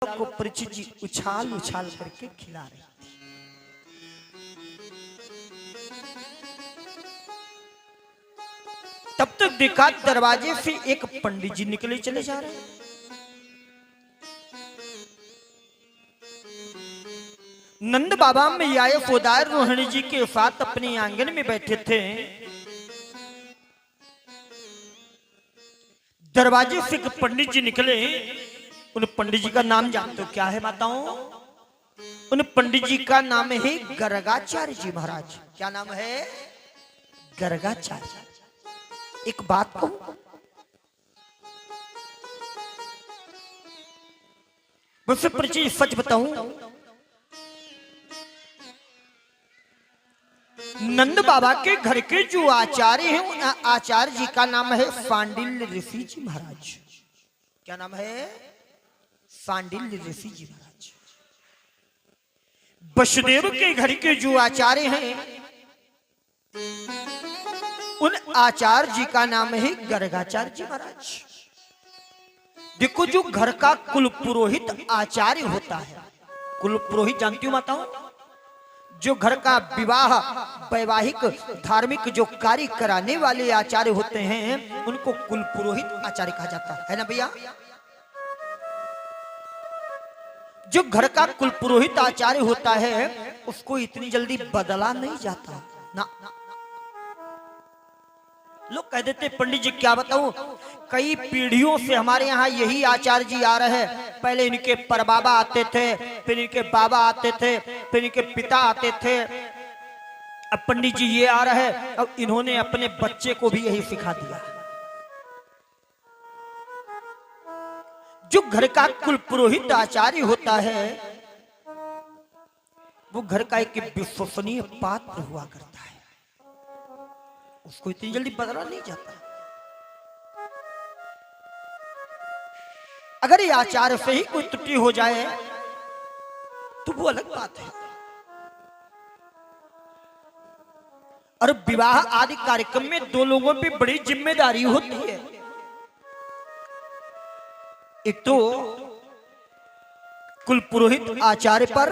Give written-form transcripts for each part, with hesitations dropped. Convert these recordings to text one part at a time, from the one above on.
को परीक्षित जी उछाल उछाल करके खिला रहे थे। तब तक देखा दरवाजे से एक पंडित जी निकले चले जा रहे हैं। नंद बाबा में आए फोदार रोहिणी जी के साथ अपने आंगन में बैठे थे। दरवाजे से एक पंडित जी निकले। उन पंडित जी का नाम जानते हो क्या है माताओं? उन पंडित जी का नाम है गर्गाचार्य जी महाराज। क्या नाम है? गर्गाचार्य। एक बात कहूं, मुझसे परिचय सच बताऊं, नंद बाबा के घर के जो आचार्य हैं उन आचार्य जी का नाम है सांडिल्य ऋषि जी महाराज। क्या नाम है? सांडिल्य ऋषि जी महाराज। वसुदेव के घर के जो आचार्य हैं उन आचार्य जी का नाम है गर्गाचार्य जी महाराज। देखो, जो घर का कुल पुरोहित आचार्य होता है, कुल पुरोहित जानती हो माताओं? जो घर का विवाह वैवाहिक धार्मिक जो कार्य कराने वाले आचार्य होते हैं उनको कुल पुरोहित आचार्य कहा जाता है ना भैया। जो घर का कुल पुरोहित आचार्य होता है उसको इतनी जल्दी बदला नहीं जाता ना। लोग कह देते पंडित जी क्या बताऊं, कई पीढ़ियों से हमारे यहाँ यही आचार्य जी आ रहे हैं। पहले इनके परबाबा आते थे, फिर इनके बाबा आते थे, फिर इनके पिता आते थे, अब पंडित जी ये आ रहे हैं। अब इन्होंने अपने बच्चे को भी यही सिखा दिया। जो घर का कुल पुरोहित आचार्य होता है वो घर का एक विश्वसनीय पात्र हुआ करता है, उसको इतनी जल्दी बदला नहीं जाता। अगर ये आचार्य से ही कोई त्रुटि हो जाए तो वो अलग बात है। और विवाह आदि कार्यक्रम में दो लोगों पे बड़ी जिम्मेदारी होती है। एक तो कुल पुरोहित आचार्य पर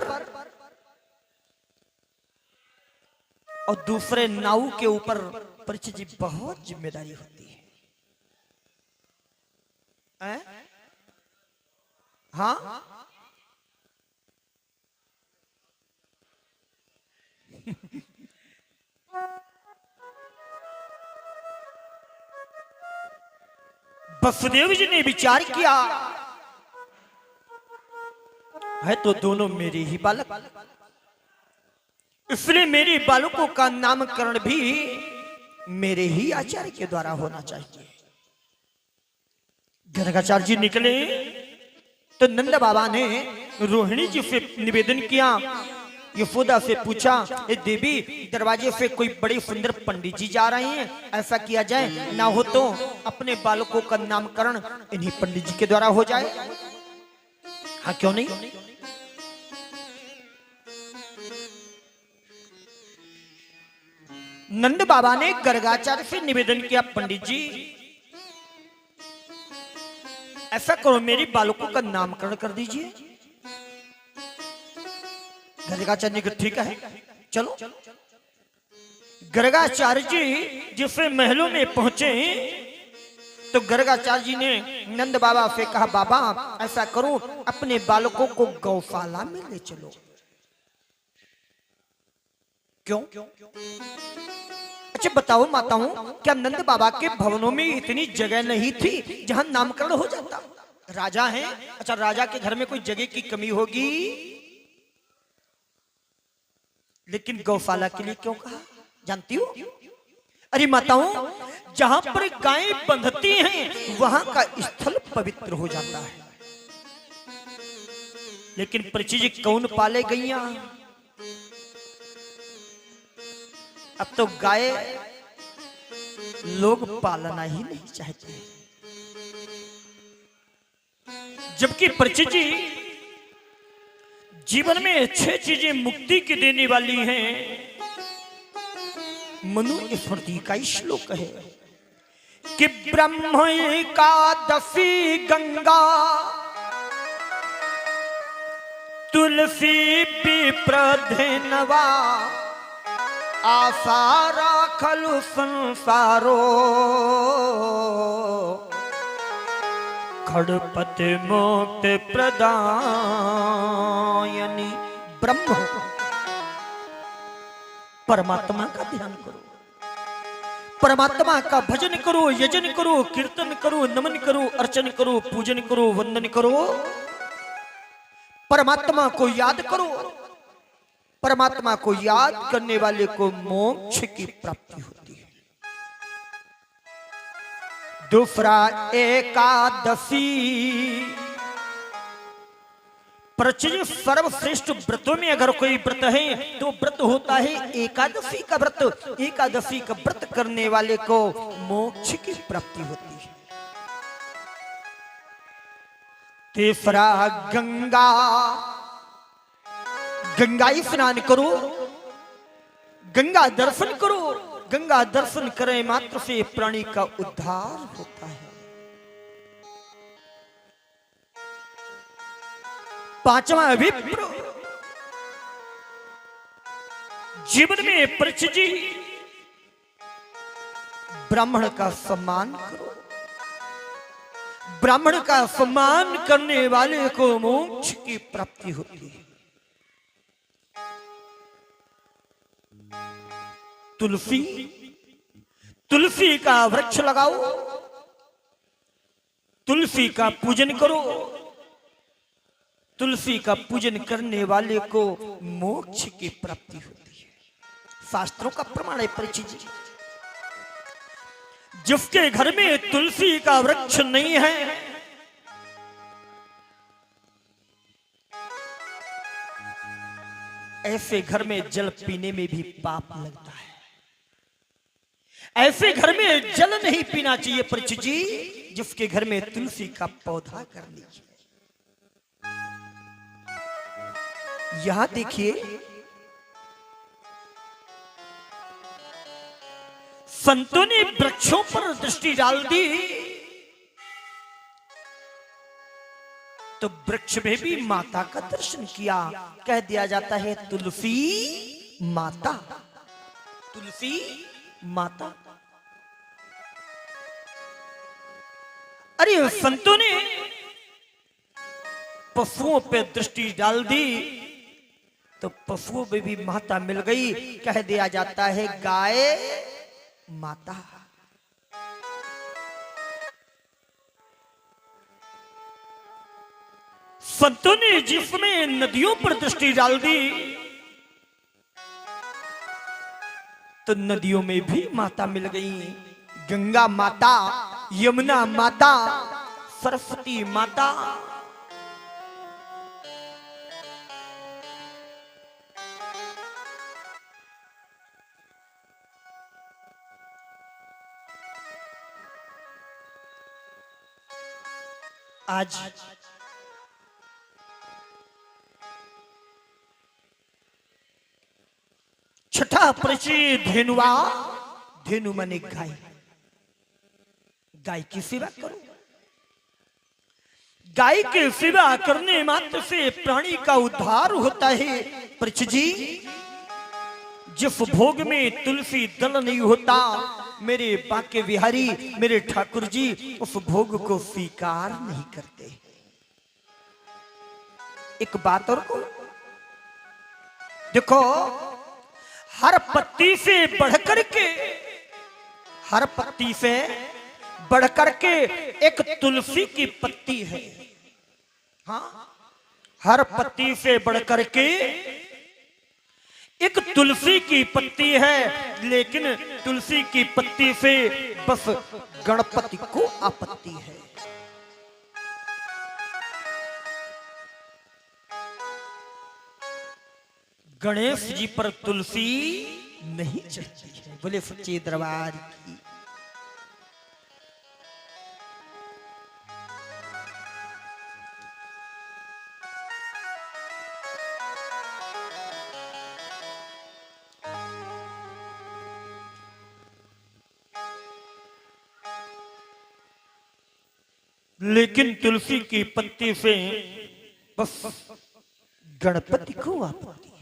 और दूसरे नाऊ के ऊपर परिचित जी बहुत जिम्मेदारी होती है। हाँ, वसुदेव जी ने विचार किया है तो दोनों मेरे ही बालक, इसलिए मेरे बालकों का नामकरण भी मेरे ही आचार्य के द्वारा होना चाहिए। गर्गाचार्य जी निकले तो नंद बाबा ने रोहिणी जी से निवेदन किया, यशोदा से पूछा, ए देवी दरवाजे से कोई बड़े सुंदर पंडित जी जा रहे हैं, ऐसा किया जाए ना हो तो अपने बालकों का नामकरण इन्हीं पंडित जी के द्वारा हो जाए। हाँ क्यों नहीं। नंद बाबा ने गर्गाचार्य से निवेदन किया, पंडित जी ऐसा करो मेरी बालकों का नामकरण कर दीजिए। गर्गाचार्य ने कहा ठीक है चलो। गर्गाचार्य जी जिससे महलों में पहुंचे तो गर्गाचार्य जी ने नंद बाबा से कहा, बाबा ऐसा करो अपने बालकों को गौशाला में ले चलो। क्यों? अच्छा बताओ माताओं, क्या नंद बाबा के भवनों में इतनी जगह नहीं थी जहां नामकरण हो जाता? राजा हैं, अच्छा राजा के घर में कोई जगह की कमी होगी, लेकिन गौशाला के लिए क्यों कहा जानती हो? अरे माताओं, जहां पर गायें बंधती हैं वहां का स्थल पवित्र हो जाता है, लेकिन परिचित जी कौन पाले गैया? अब तो गाय लोग पालना ही नहीं चाहते। जबकि परिचित जी जीवन में 6 चीजें मुक्ति की देने वाली हैं। मनु स्मृति का श्लोक है कि ब्रह्म एकादशी गंगा तुलसी विप्रधेनवा आशा राखलु संसारो खड़पत मोक्ष प्रदायनी ब्रह्म। परमात्मा का ध्यान करो, परमात्मा का भजन करो, यजन करो, कीर्तन करो, नमन करो, अर्चन करो, पूजन करो, वंदन करो। परमात्मा को याद करो। परमात्मा को याद करने वाले को मोक्ष की प्राप्ति होती है। दूसरा एकादशी, प्रचलित सर्वश्रेष्ठ व्रतों में अगर कोई व्रत है तो व्रत होता है एकादशी का व्रत। एकादशी का व्रत करने वाले को मोक्ष की प्राप्ति होती है। तीसरा गंगा, गंगा स्नान करो, गंगा दर्शन करो। गंगा दर्शन करें मात्र से प्राणी का उद्धार होता है। पांचवा विप्र, जीवन में प्रचिजी ब्राह्मण का सम्मान करो। ब्राह्मण का सम्मान करने वाले को मोक्ष की प्राप्ति होती है। तुलसी, तुलसी का वृक्ष लगाओ, तुलसी का पूजन करो। तुलसी का पूजन करने वाले को मोक्ष की प्राप्ति होती है। शास्त्रों का प्रमाण है परिचित। जिसके घर में तुलसी का वृक्ष नहीं है ऐसे घर में जल पीने में भी पाप लगता है। ऐसे घर में जल नहीं पीना चाहिए परिचित जी, जिसके घर में तुलसी का पौधा कर लीजिए। यहां देखिए, संतों ने वृक्षों पर दृष्टि डाल दी तो वृक्ष में भी माता का दर्शन किया। कह दिया जाता है तुलसी माता, तुलसी माता। अरे संतों ने पशुओं पे दृष्टि डाल दी तो पशुओं में भी माता मिल गई। कह दिया जाता है गाय माता। संतों ने जिसमें नदियों पर दृष्टि डाल दी तो नदियों में भी माता मिल गई। गंगा माता, यमुना माता, सरस्वती माता। आज छठा परिचय धेनुआ। धेनु माने गाय। गाय की सेवा करो। गाय की सेवा करने मात्र से प्राणी का उद्धार होता है। परिचय जी, जिस भोग में तुलसी दल नहीं होता, मेरे बाके बिहारी, मेरे ठाकुर जी उस भोग को स्वीकार नहीं करते। एक बात और को देखो, हर पत्ती से बढ़कर के, हर पत्ती से बढ़कर के एक तुलसी की पत्ती है। हाँ, हर पत्ती से बढ़कर के एक तुलसी की पत्ती है। लेकिन तुलसी की पत्ती से बस गणपति को आपत्ति है। गणेश जी पर तुलसी नहीं चढ़ती है। बोले सच्चे दरबार की। लेकिन तुलसी की पत्ती से बस गणपति को आपत्ति है।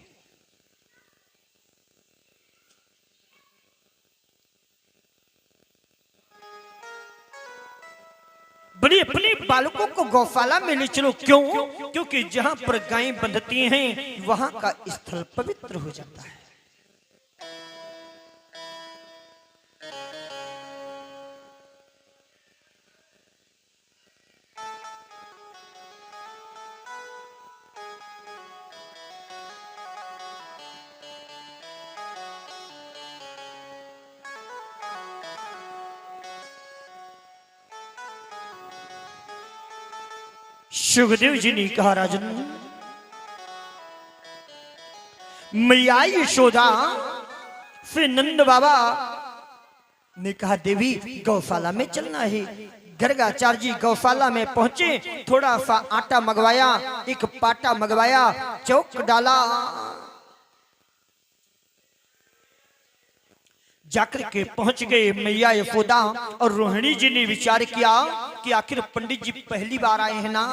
बोले अपने बालकों को गौशाला में ले चलो। क्यों? क्योंकि जहां पर गायें बंधती हैं वहां का स्थल पवित्र हो जाता है। सुखदेव जी ने कहा, राजन मैया यशोदा फिर नंद बाबा ने कहा, देवी गौशाला में चलना है। गर्गाचार्य जी गौशाला में पहुंचे, थोड़ा सा आटा मंगवाया, एक पाटा मंगवाया, चौक डाला, जाकर के पहुंच गए मैया यशोदा। और रोहिणी जी ने विचार किया कि आखिर पंडित जी पहली बार आए हैं ना,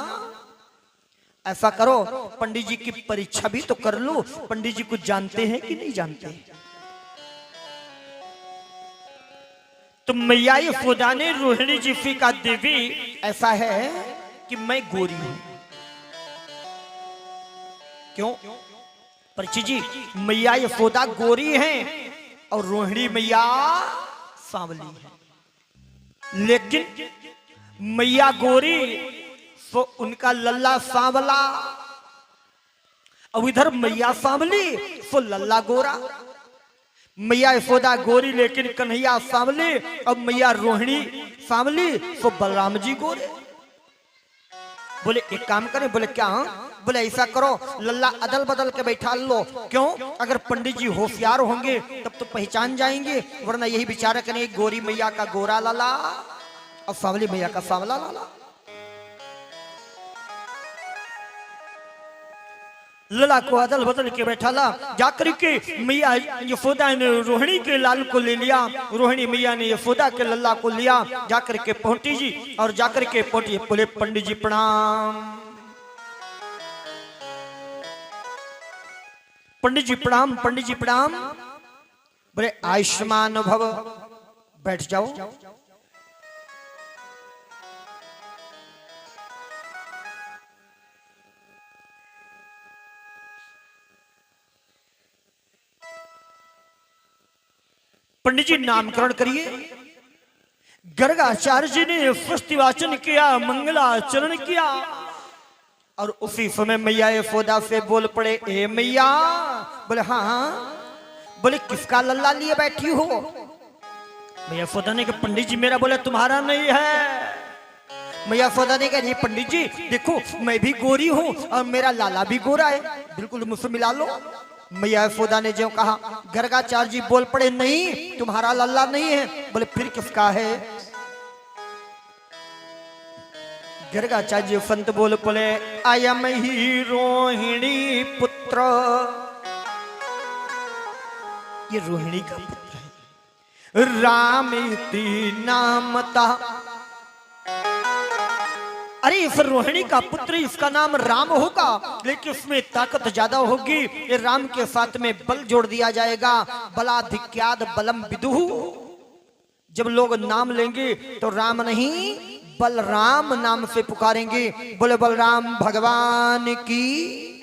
ऐसा करो पंडित जी की परीक्षा भी तो कर लो, पंडित जी को जानते हैं कि नहीं जानते। तो मैया यशोदा ने रोहिणी जी से कहा, देवी ऐसा है कि मैं गोरी हूं। क्यों? परीक्षित जी मैया यशोदा गोरी हैं और रोहिणी मैया सांवली है, लेकिन मैया गोरी तो उनका लल्ला सांवला, और इधर मैया सांवली तो लल्ला गोरा। मैया यशोदा गोरी लेकिन कन्हैया सांवली, और मैया रोहिणी सांवली तो बलराम जी गोरे। बोले एक काम करें। बोले क्या? बोले ऐसा करो लल्ला अदल बदल के बैठा लो। क्यों? अगर पंडित जी होशियार होंगे तब तो पहचान जाएंगे, वरना यही विचार करेंगे गोरी मैया का गोरा लाला और सांवली मैया का सांवला लाला। लला को अदल बदल के बैठा ला। जाकर के मैया यशोदा ने रोहिणी के लाल को ले लिया, रोहिणी मैया ने यशोदा के लल्ला को लिया। जाकर के पहुंची जी, और जाकर के पहुंची, बोले पंडित जी प्रणाम। पंडित जी प्रणाम, पंडित जी प्रणाम। बोले आयुष्मान भव, बैठ जाओ। पंडित जी नामकरण करिए। गर्गाचार्य जी ने पुष्टिवाचन किया, मंगलाचरण किया, और उसी समय मैया यशोदा से बोल पड़े, ए मैया। बोले हाँ। बोले किसका लल्ला लिए बैठी हो? मैया यशोदा ने कहा पंडित जी मेरा। बोले तुम्हारा नहीं है। मैया यशोदा ने कहा पंडित जी देखो मैं भी गोरी हूं और मेरा लाला भी गोरा है, बिल्कुल मुझसे मिला लो। मैया यशोदा ने जो कहा, गर्गाचार्य जी बोल पड़े नहीं तुम्हारा लल्ला नहीं है। बोले फिर किसका है? गर्गाचार्य जी संत बोल पड़े, अयम ही रोहिणी पुत्र, ये रोहिणी का पुत्र है, रामिति नामता। अरे इस रोहिणी का पुत्र, इसका नाम राम होगा, लेकिन इसमें ताकत ज्यादा होगी। ये राम के साथ में बल जोड़ दिया जाएगा, बलाधिक्याद बलम विदुहु। जब लोग नाम लेंगे तो राम नहीं बलराम नाम से पुकारेंगे। बोले बलराम भगवान की।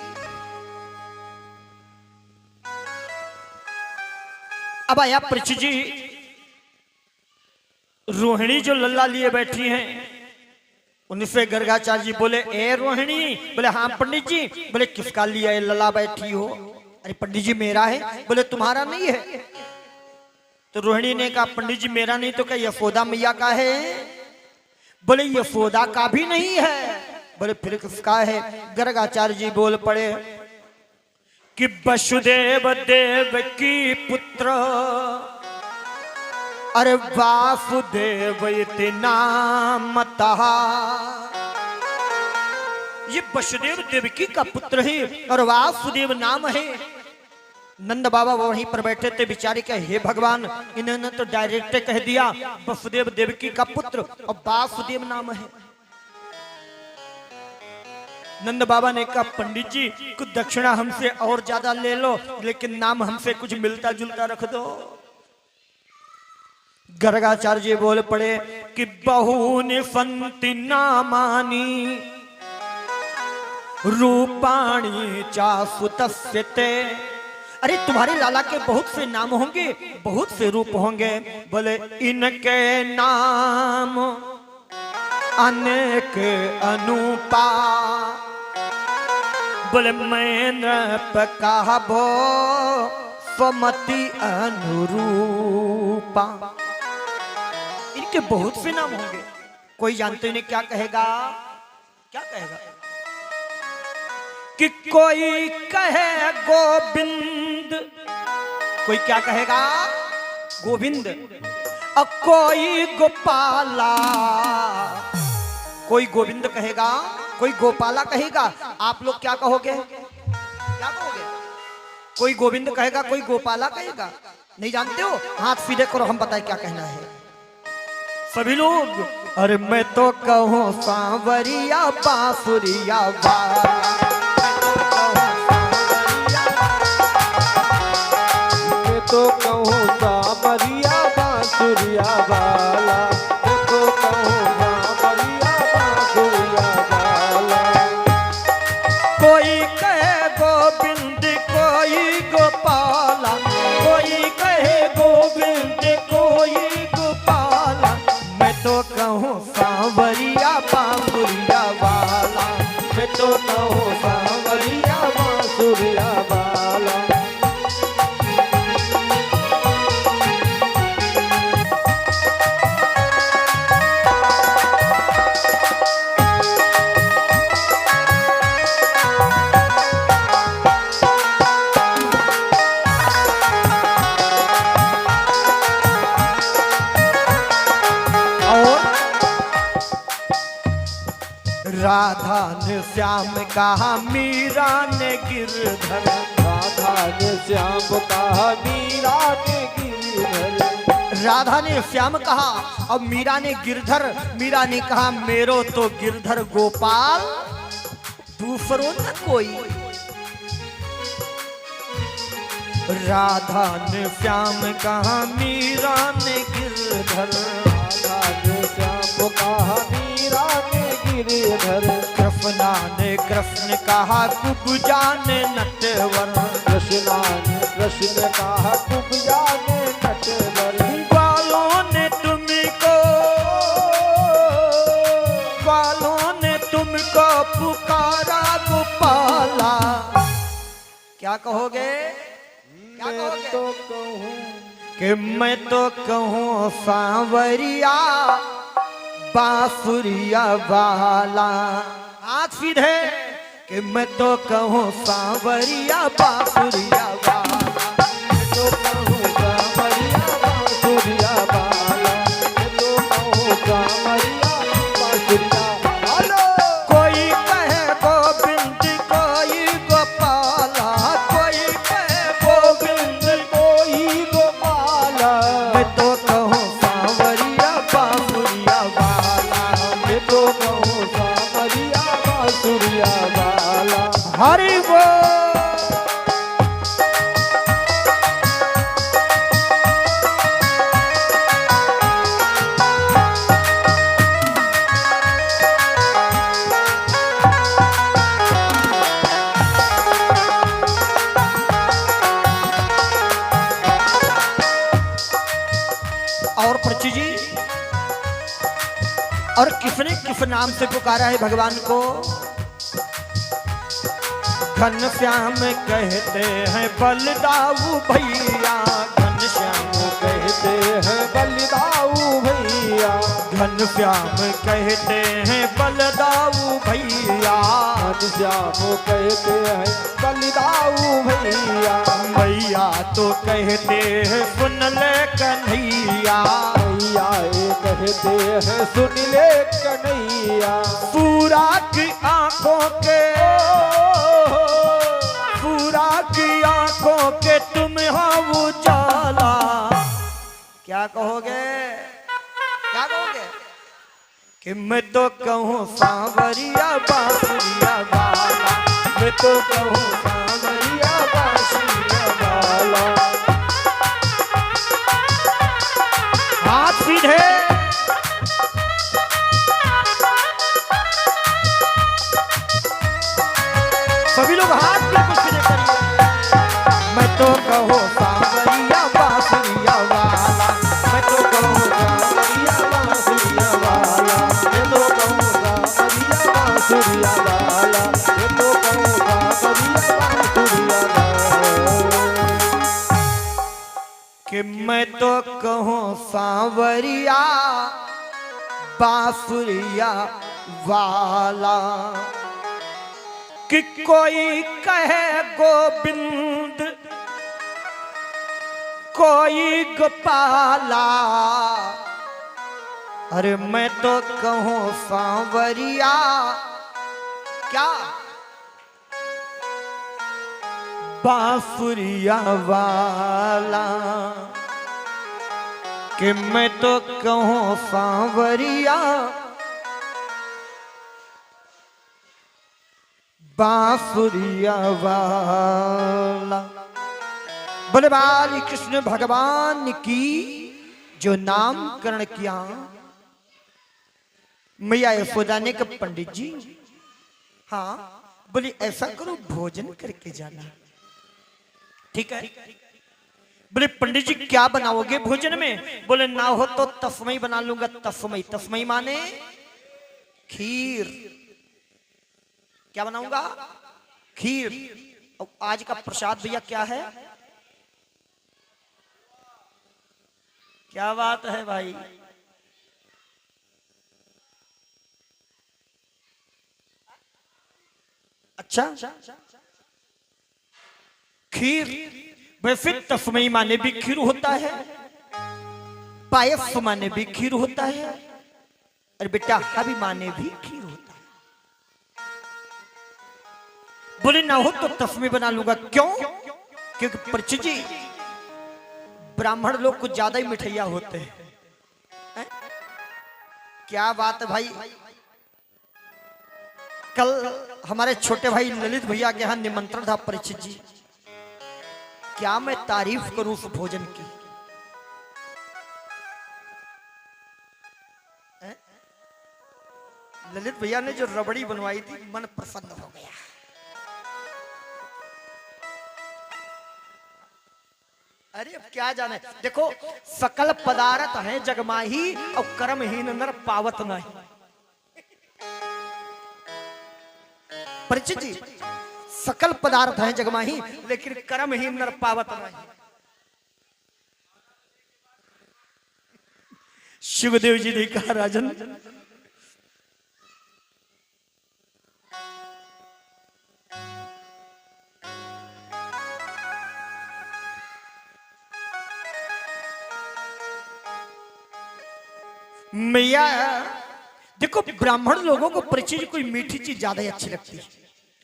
अब आया परीक्षित जी, रोहिणी जो लल्ला लिए बैठी हैं, उनसे गर्गाचार्य जी बोले, ए रोहिणी। बोले हाँ पंडित जी। बोले किसका लिया है लल्ला बैठी हो? अरे पंडित जी मेरा है। बोले तुम्हारा नहीं है। तो रोहिणी ने कहा पंडित जी मेरा नहीं तो क्या यशोदा मैया का है? बोले यशोदा का भी नहीं है। बोले फिर किसका है? गर्गाचार्य जी बोल पड़े कि वसुदेव देव की पुत्र, अरे वासुदेव इति नामतः। ये वसुदेव देवकी का पुत्र है और वासुदेव नाम है। नंद बाबा वहीं पर बैठे थे, बेचारे क्या हे भगवान, इन्होंने तो डायरेक्ट कह दिया वसुदेव देवकी का पुत्र और वासुदेव नाम है। नंद बाबा ने कहा पंडित जी कुछ दक्षिणा हमसे और ज्यादा ले लो, लेकिन नाम हमसे कुछ मिलता जुलता रख दो। गर्गाचार्य जी बोल पड़े कि बहुनि संति नामानि रूपाणी चासुतस्य ते। अरे तुम्हारे लाला के बहुत से नाम होंगे, बहुत से रूप होंगे। बोले इनके नाम अनेक अनुपा। बोले मैं कहबो स्वमति अनुरूपा। इनके बहुत से नाम होंगे। कोई जानते इन्हें क्या कहेगा? क्या कहेगा? कि कोई कहे गोविंद, कोई क्या कहेगा? गोविंद। और कोई गोपाला, कोई गोविंद कहेगा, कोई गोपाला कहेगा। आप लोग क्या कहोगे? क्या कहोगे? कोई गोविंद कहेगा, कोई गोपाला कहेगा। नहीं जानते हो? हाथ सीधे करो, हम बताएं क्या कहना है सभी लोग। अरे मैं तो कहूँ सांवरिया बांसुरिया वाला, मैं तो कहूँ सांवरिया बांसुरिया वाला, मैं तो कहूँ सांवरिया बांसुरिया वाला। कोई कहे गोविंद, कोई गोपाला, कोई कहे गोविंद, कोई गोपाला। मैं तो कहूँ सांवरिया बांसुरिया वाला, मैं तो कहूँ सांवरिया बांसुरिया वाला। राधा ने श्याम कहा, मीरा ने गिरधर। राधा ने श्याम कहा, मीरा ने गिरधर। राधा ने श्याम कहा और मीरा ने गिरधर। मीरा ने कहा मेरो तो गिरधर गोपाल, दूसरों न कोई। राधा ने श्याम कहा, मीरा ने गिरधर। राधा ने श्याम कहा, मीरा ने गिरधर। कृष्णा ने कृष्ण कहा, कुब्जा ने नटवर। कृष्णा ने कृष्ण कहा, कुब्जा ने नटवर। ग्वालों ने तुमको, ग्वालों ने तुमको पुकारा गोपाला। क्या कहोगे? क्या मैं कहोगे? तो कहूँ कि मैं तो कहूँ सांवरिया बांसुरिया वाला। हाथ सीधे कि मैं तो कहूँ सांवरिया बांसुरिया वाला। मैं तो कहूँ सांवरिया बांसुरिया वाला। मैं तो कहूँ सांवरिया बांसुरिया वाला। कोई कहे गोविंद, कोई गोपाला, कोई कहे गोविंद, कोई गोपाला। मैं तो कहूँ सांवरिया बांसुरिया वाला। मैं तो कहूँ सांवरिया बांसुरिया वाला। हरि बोल। और पर्ची जी, और किसने किस नाम से पुकारा है भगवान को? घनश्याम कहते हैं बलदाऊ भैया, घनश्याम कहते हैं बलिदाऊ भैया। घनश्याम कहते हैं बलदाऊ भैया। घनश्याम कहते हैं बलिदाऊ भैया। मैया तो कहते हैं सुन ले कन्हैया। भैया ये कहते हैं सुन ले कन्हैया। पूरा की आंखों के, पूरा की आंखों के तुम हो उजाला। क्या कहोगे? क्या कहोगे? कि मैं तो कहूँ सांवरिया बांसुरिया वाला, मैं तो कहूँ सांवरिया बांसुरिया वाला। हाथ सीधे सभी लोग हाथ बिल्कुल सीधे करिए। मैं तो कहूँ सांवरिया बांसुरिया वाला, मैं तो कहूँ सांवरिया बांसुरिया वाला, मैं तो कहूँ सांवरिया बांसुरिया वाला, मैं तो कहूँ सांवरिया बांसुरिया वाला। कि मैं तो कहूँ सांवरिया बांसुरिया वाला, कि कोई कहे गोविंद कोई गोपाला, अरे मैं तो कहूँ सांवरिया क्या बांसुरिया वाला, कि मैं तो कहूँ सांवरिया बांसुरिया वाला। बोले बाली कृष्ण भगवान की जो नामकरण किया मैया यशोदा ने कहा पंडित जी, हाँ बोले ऐसा करो भोजन करके जाना। ठीक है। बोले पंडित जी क्या बनाओगे भोजन में? बोले ना हो तो तस्मई बना लूंगा। तस्मई, तस्मई माने खीर। क्या बनाऊंगा? खीर। और आज का प्रसाद भैया क्या है? क्या बात है भाई? अच्छा, खीर। वैसे तस्मई माने भी खीर होता है, पायस माने भी खीर होता है, और बेटा हबी माने भी खीर होता है। बोले ना हो तो तस्मई बना लूंगा। क्यों? क्योंकि परीक्षित जी ब्राह्मण लोग कुछ ज्यादा ही मिठैया होते हैं। क्या बात है भाई? कल हमारे छोटे भाई ललित भैया के यहाँ निमंत्रण था परीक्षित जी। क्या मैं तारीफ करूं उस भोजन की। ललित भैया ने जो रबड़ी बनवाई थी मन प्रसन्न हो गया। अरे अब क्या जाने, देखो सकल पदार्थ है जगमाही और कर्महीन नर पावत नहीं। परीक्षित जी सकल पदार्थ है जगमाही लेकिन कर्महीन नर पावत नहीं। शिवदेव जी ने कहा राजन मैया देखो ब्राह्मण लोगों को परिचय कोई मीठी चीज ज्यादा ही अच्छी लगती है।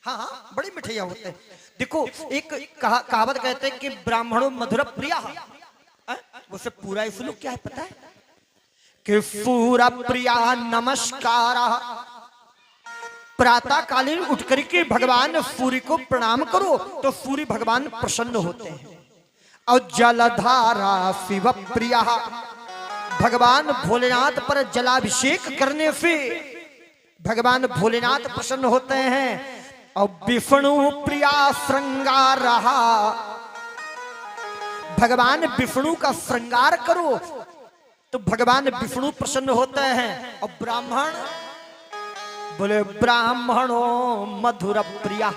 हाँ हाँ बड़ी मिठाइयाँ होते हैं। देखो एक कहावत कहते हैं कि ब्राह्मणों मधुर प्रिया, उसे पूरा इसलिए क्या है पता है कि पूरा प्रिया नमस्कार। प्रातः कालीन उठ करके भगवान सूर्य को प्रणाम करो तो सूर्य भगवान प्रसन्न होते हैं। और जलधारा शिव प्रिया, भगवान भोलेनाथ पर जलाभिषेक करने से भगवान भोलेनाथ प्रसन्न होते हैं। और विष्णु प्रिया श्रृंगार रहा, भगवान विष्णु का श्रृंगार करो तो भगवान विष्णु प्रसन्न होते हैं। और ब्राह्मण बोले ब्राह्मणों मधुर प्रिया,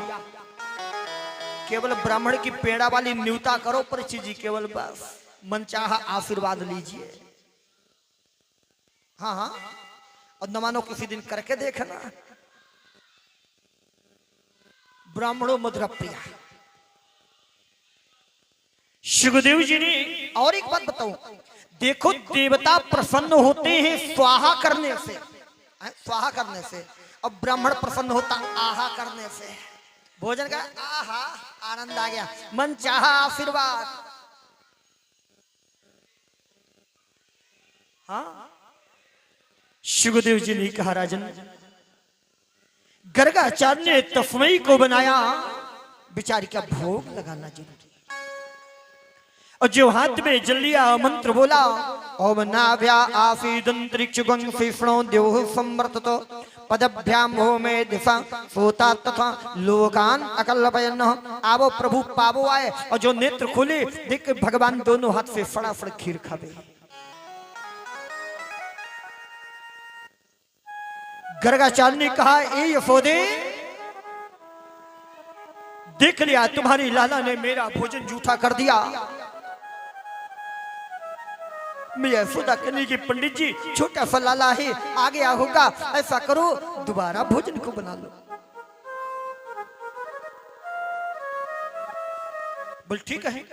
केवल ब्राह्मण की पेड़ा वाली न्यूता करो परिचित जी, केवल बस मनचाहा आशीर्वाद लीजिए। हाँ हाँ और न मानो किसी दिन करके देखना। ब्राह्मणों मधुर प्रिया। सुखदेव जी ने और एक बात बताऊं, देखो देवता प्रसन्न होते हैं स्वाहा करने से, स्वाहा करने से, और ब्राह्मण प्रसन्न होता आहा करने से। भोजन का आहा आनंद आ गया, मन चाहा आशीर्वाद। हाँ सुखदेव जी ने कहा राजन, गर्गाचार्य ने तस्मई को बनाया, बेचारी का भोग लगाना जरूरी है। और जो हाथ में जल लिया मंत्र बोला, ओम नाभ्या आसीदंतरिक्ष गं शिष्णो देव संवर्ततो पदभ्याम हो में दिशा सोता तथा लोकान अकल्पयन। आवो प्रभु पावो आए, और जो नेत्र खोले देख भगवान दोनों हाथ से फटाफट खीर खावे। गर्गाचार्य ने कहा, ए यशोदे, देख लिया तुम्हारी लाला ने मेरा भोजन जूठा कर दिया। मैं यशोदा कहने की, पंडित जी छोटा सा लाला है, आ गया होगा, ऐसा करो दोबारा भोजन को बना लो। बोल ठीक है,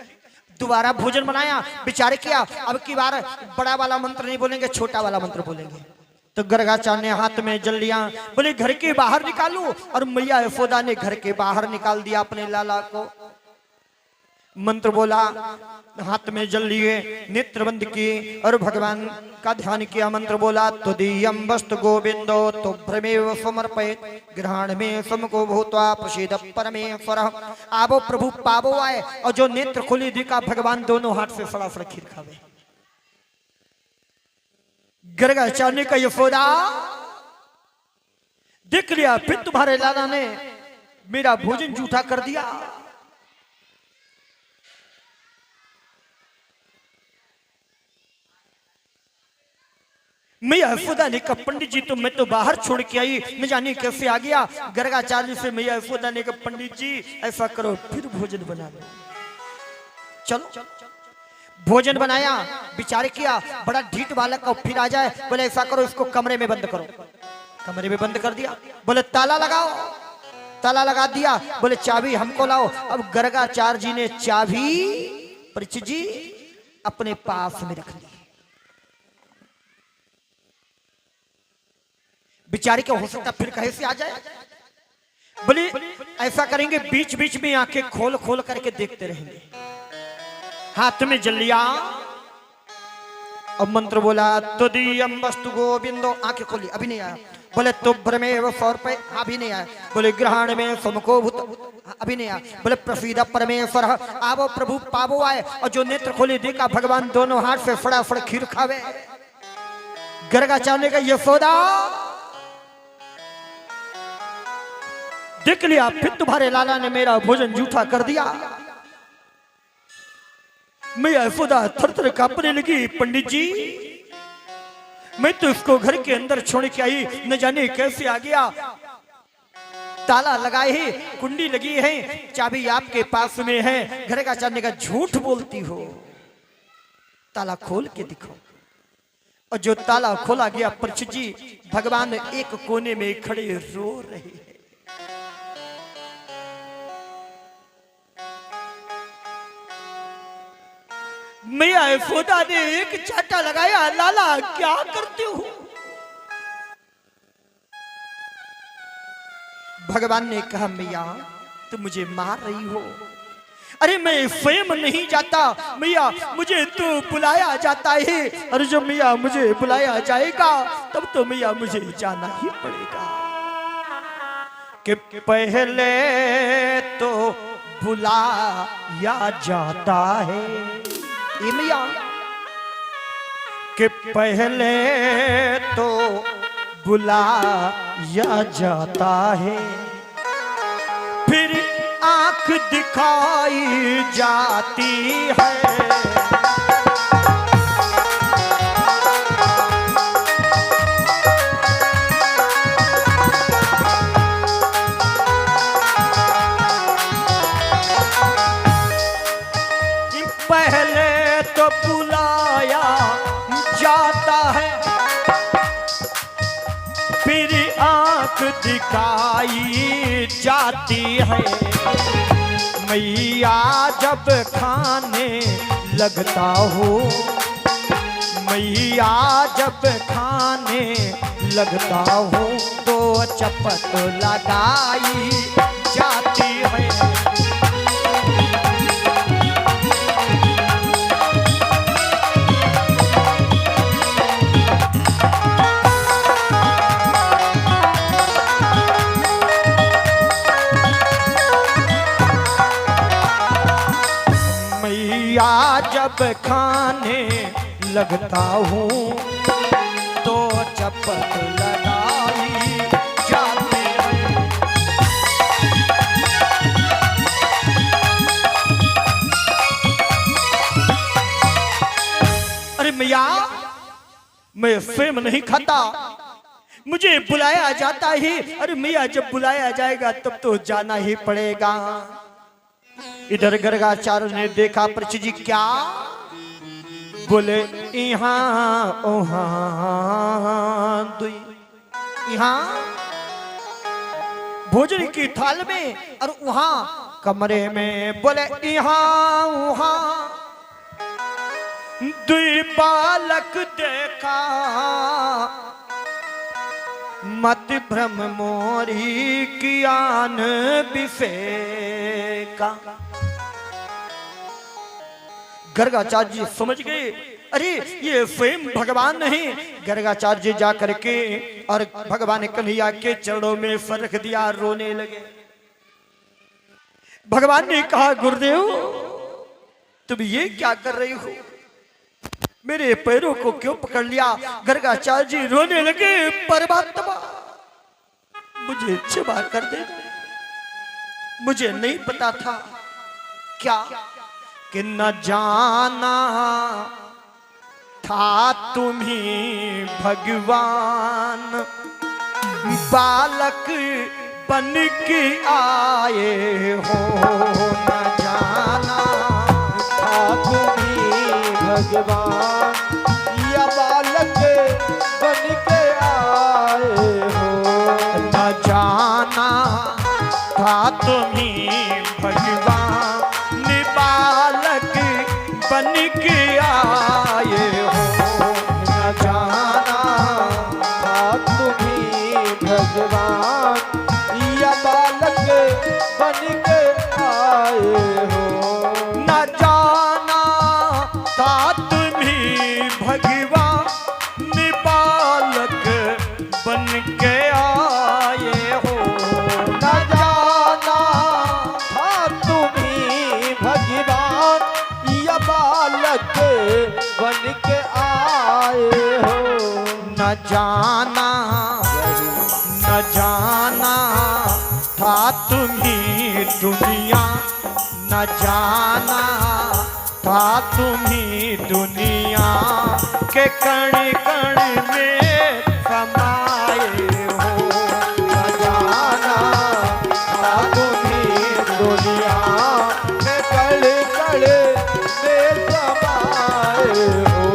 दोबारा भोजन बनाया, बेचारे किया। अब की बार बड़ा वाला मंत्र नहीं बोलेंगे, छोटा वाला मंत्र बोलेंगे। तो गर्गाचार्य ने हाथ में जल लिया, बोले घर के बाहर निकालो, और मैया यशोदा ने घर के बाहर निकाल दिया अपने लाला को। मंत्र बोला, हाथ में जल लिए, नेत्र बंद किए और भगवान का ध्यान किया। मंत्र बोला, तुदीयं वस्तु गोविंदो तुभ्रमेव समर्पयेत् ग्रहण में समको भूत्वा प्रसीद परमेश्वरः। आवो प्रभु पावो आए, और जो नेत्र खुली दिखा भगवान दोनों हाथ से फटाफट खीर खावे। गर्गाचार्य का यशोदा देख लिया, फिर तुम्हारे लाला ने मेरा भोजन जूठा कर दिया। मैया यशोदा ने कहा, पंडित जी तो मैं तो बाहर छोड़ के आई, न जाने कैसे आ गया। गर्गाचार्य से मैया यशोदा ने कहा, पंडित जी ऐसा करो फिर भोजन बना लो। चलो भोजन बनाया, विचार किया, बड़ा ढीठ बालक का, फिर आ जाए। बोले ऐसा करो इसको कमरे में बंद करो। कमरे में बंद कर दिया। बोले ताला लगाओ, ताला लगा दिया। बोले चाबी हमको लाओ। अब गर्गाचार्य जी ने चाबी परीक्षित जी अपने पास में रख ली। बेचारी क्या हो सकता फिर कहीं से आ जाए। बोले ऐसा करेंगे, बीच बीच में आंखें खोल खोल करके देखते रहेंगे। हाथ में जल लिया और मंत्र बोला, तुदीयं वस्तु गोविंदो, आंखें खोली, अभी नहीं आया। बोले तुभ्रमेव समर्पयेत्, अभी नहीं आया। बोले ग्रहण में समको भूत, अभी नहीं आया। बोले प्रसीद परमेश्वरः, आवो प्रभु पावो आए, और जो नेत्र खोले देखा भगवान दोनों हाथ से फटाफट खीर खावे। गर्गाचार्य का यशोदा देख लिया, फिर तुम्हारे लाला ने मेरा भोजन जूठा कर दिया। मैं यशोदा थर-थर कांपने लगी, पंडित जी मैं तो इसको घर के अंदर छोड़ के आई, न जाने कैसे आ गया। ताला लगाए है, कुंडी लगी है, चाबी आपके पास में है। गर्गाचार्य का झूठ बोलती हो, ताला खोल के दिखाओ। और जो ताला खोला गया, परीक्षित जी भगवान एक कोने में खड़े रो रहे हैं। मैया यशोदा ने एक चाटा लगाया, लाला क्या करते हो। भगवान ने कहा, मैया तुम मुझे मार रही हो। अरे मैं स्वयं नहीं जाता मैया, मुझे तो बुलाया जाता है, और जो मैया मुझे बुलाया जाएगा तब तो मैया मुझे जाना ही पड़ेगा। कि पहले तो बुलाया जाता है मैया, कि पहले तो बुलाया जाता है, फिर आंख दिखाई जाती है। पहले तो बुलाया जाता है, फिर आंख दिखाई जाती है। मैया जब खाने लगता हो, मैया जब खाने लगता हो, तो चपत लगाई जाती है। जब खाने लगता हूँ तो चपत लगाई जाती है। अरे मैया, मैं फेम नहीं खाता, मुझे बुलाया जाता ही। अरे मैया, जब बुलाया जाएगा तब तो जाना ही पड़ेगा। इधर गर्गाचार्य ने देखा, परीक्षित जी क्या बोले? यहाँ ओहाँ दुई, यहाँ भोजन की थाल में और वहाँ कमरे में। बोले यहाँ वहाँ दुई बालक देखा, मत भ्रम मोरी कियान बिफेका। गर्गाचार्य जी समझ गए, अरे ये स्वयं भगवान नहीं। गर्गाचार्य जी जा करके और भगवान कन्हैया के चरणों में सर रख दिया, रोने लगे। भगवान ने कहा, गुरुदेव तुम ये क्या कर रही हो? मेरे पैरों को क्यों पकड़ लिया? गर्गाचार्य जी रोने लगे, परमात्मा मुझे क्षमा कर दे, मुझे नहीं पता था क्या कि न जाना था तुम्ही भगवान, बालक बन के आए हो। न जाना था तुम्ही भगवान, या बालक बन के आए हो। न जाना था तुम्ही भगवान, बालक बन के आए हो। न जाना था तुम्ही भगवान, या बालक बन के आए हो। न जाना था तुम्ही भगवान, बालक बन के आए हो। न जाना था तुम्ही भगवान, या बालक बन के आए हो। न जाना, न जाना था तुम्ही दुनिया, न जाना था तुम्ही दुनिया के कण कण में समाए हो। न जाना था तुम्ही दुनिया के कण कण में समाए हो।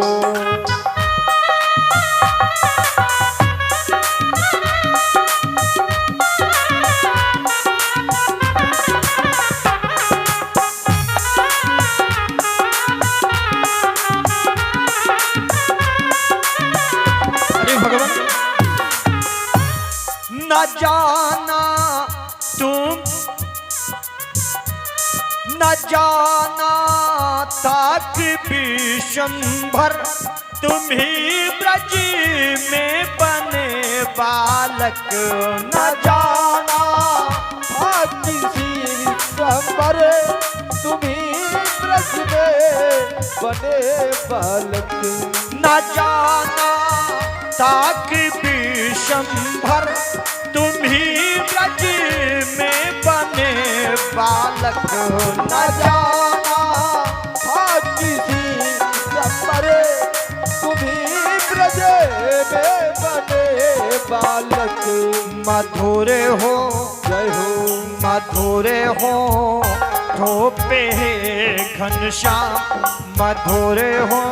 न जाना तुम, न जाना ताक विशंभर, तुम्ही ब्रज में बने बालक। न जाना था किसी विश्वंभर, तुम्ही ब्रज में बने बालक। न जाना ताक विशंभर, तुम्ही ब्रज में बने बालक। न जाना था किसी विश्वंभर, तुम्ही ब्रज में बने बालक। मधुर हो जय हो, मधुर हो थोपे घनश्याम, मधुर हो